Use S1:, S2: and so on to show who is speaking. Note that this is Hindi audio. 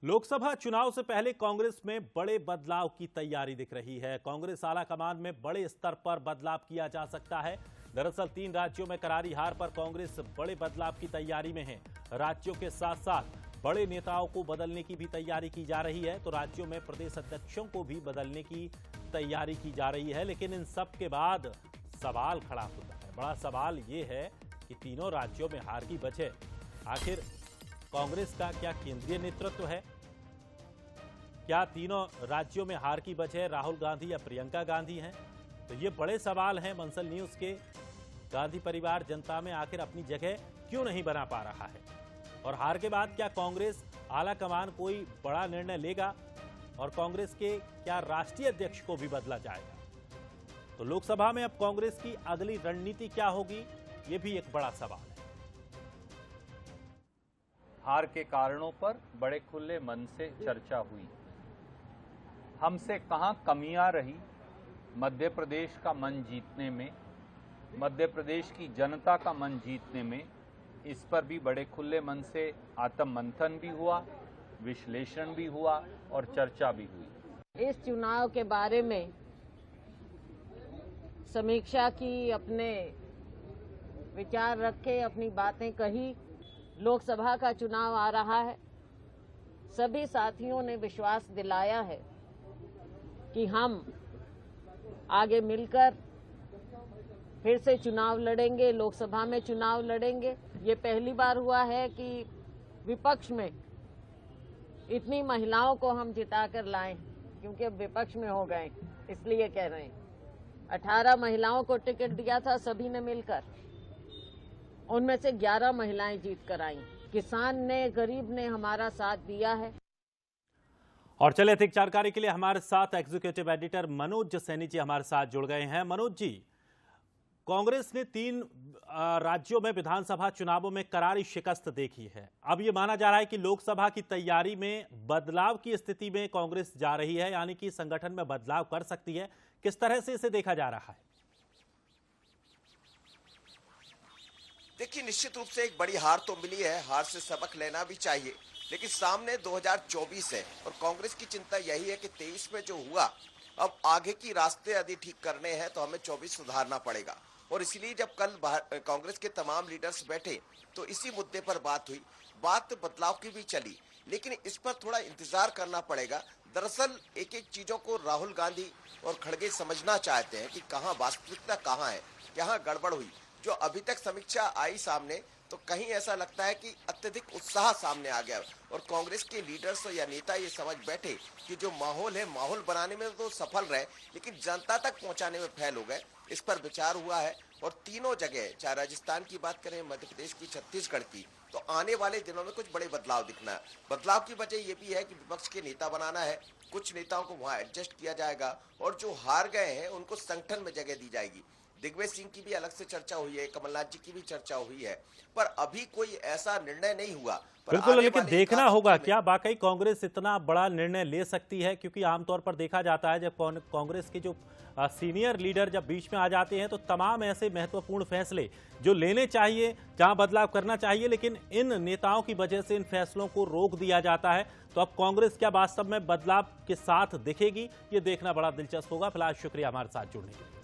S1: लोकसभा चुनाव से पहले कांग्रेस में बड़े बदलाव की तैयारी दिख रही है। कांग्रेस आला कमान में बड़े स्तर पर बदलाव किया जा सकता है। दरअसल 3 राज्यों में करारी हार पर कांग्रेस बड़े बदलाव की तैयारी में है। राज्यों के साथ साथ बड़े नेताओं को बदलने की भी तैयारी की जा रही है। तो राज्यों में प्रदेश अध्यक्षों को भी बदलने की तैयारी की जा रही है। लेकिन इन सब के बाद सवाल खड़ा होता है। बड़ा सवाल ये है कि तीनों राज्यों में हार की वजह आखिर कांग्रेस का क्या केंद्रीय नेतृत्व है? क्या तीनों राज्यों में हार की वजह राहुल गांधी या प्रियंका गांधी हैं? तो ये बड़े सवाल हैं। मंसल न्यूज के गांधी परिवार जनता में आखिर अपनी जगह क्यों नहीं बना पा रहा है? और हार के बाद क्या कांग्रेस आला कमान कोई बड़ा निर्णय लेगा? और कांग्रेस के क्या राष्ट्रीय अध्यक्ष को भी बदला जाएगा? तो लोकसभा में अब कांग्रेस की अगली रणनीति क्या होगी, ये भी एक बड़ा सवाल है।
S2: हार के कारणों पर बड़े खुले मन से चर्चा हुई। हमसे कहां कमियां रही मध्य प्रदेश का मन जीतने में, मध्य प्रदेश की जनता का मन जीतने में, इस पर भी बड़े खुले मन से आत्म मंथन भी हुआ, विश्लेषण भी हुआ और चर्चा भी हुई।
S3: इस चुनाव के बारे में समीक्षा की, अपने विचार रखे, अपनी बातें कही। लोकसभा का चुनाव आ रहा है। सभी साथियों ने विश्वास दिलाया है कि हम आगे मिलकर फिर से चुनाव लड़ेंगे, लोकसभा में चुनाव लड़ेंगे। ये पहली बार हुआ है कि विपक्ष में इतनी महिलाओं को हम जिताकर लाएं, क्योंकि अब विपक्ष में हो गए, इसलिए कह रहे हैं। 18 महिलाओं को टिकट दिया था सभी ने मिलकर, उनमें से 11 महिलाएं जीत कर आईं। किसान ने, गरीब ने हमारा साथ दिया है।
S1: और चले अधिक जानकारी के लिए हमारे साथ एग्जीक्यूटिव एडिटर मनोज सैनी जी हमारे साथ जुड़ गए हैं। मनोज जी, कांग्रेस ने 3 राज्यों में विधानसभा चुनावों में करारी शिकस्त देखी है। अब ये माना जा रहा है कि लोकसभा की तैयारी में बदलाव की स्थिति में कांग्रेस जा रही है, यानी कि संगठन में बदलाव कर सकती है। किस तरह से इसे देखा जा रहा है?
S4: देखिए, निश्चित रूप से एक बड़ी हार तो मिली है, हार से सबक लेना भी चाहिए, लेकिन सामने 2024 है और कांग्रेस की चिंता यही है कि 23 में जो हुआ, अब आगे की रास्ते यदि ठीक करने हैं तो हमें 24 सुधारना पड़ेगा। और इसलिए जब कल कांग्रेस के तमाम लीडर्स बैठे तो इसी मुद्दे पर बात हुई। बात बदलाव की भी चली, लेकिन इस पर थोड़ा इंतजार करना पड़ेगा। दरअसल एक एक चीजों को राहुल गांधी और खड़गे समझना चाहते हैं कि कहाँ वास्तविकता कहाँ है, कहाँ गड़बड़ हुई। जो अभी तक समीक्षा आई सामने, तो कहीं ऐसा लगता है कि अत्यधिक उत्साह सामने आ गया और कांग्रेस के लीडर्स या नेता ये समझ बैठे कि जो माहौल है, माहौल बनाने में तो सफल रहे, लेकिन जनता तक पहुंचाने में फेल हो गए। इस पर विचार हुआ है और तीनों जगह, चाहे राजस्थान की बात करें, मध्य प्रदेश की, छत्तीसगढ़ की, तो आने वाले दिनों में कुछ बड़े बदलाव दिखना है। बदलाव की वजह ये भी है कि विपक्ष के नेता बनाना है, कुछ नेताओं को वहां एडजस्ट किया जाएगा और जो हार गए हैं उनको संगठन में जगह दी जाएगी। दिग्विजय सिंह की भी अलग से चर्चा हुई है, कमलनाथ जी की भी चर्चा हुई है, पर अभी कोई ऐसा निर्णय नहीं हुआ।
S1: बिल्कुल, लेकिन देखना होगा क्या वाकई कांग्रेस इतना बड़ा निर्णय ले सकती है, क्योंकि आमतौर पर देखा जाता है जब कांग्रेस के जो सीनियर लीडर जब बीच में आ जाते हैं तो तमाम ऐसे महत्वपूर्ण फैसले जो लेने चाहिए, जहां बदलाव करना चाहिए, लेकिन इन नेताओं की वजह से इन फैसलों को रोक दिया जाता है। तो अब कांग्रेस क्या वास्तव में बदलाव के साथ दिखेगी, ये देखना बड़ा दिलचस्प होगा। फिलहाल शुक्रिया हमारे साथ जुड़ने के लिए।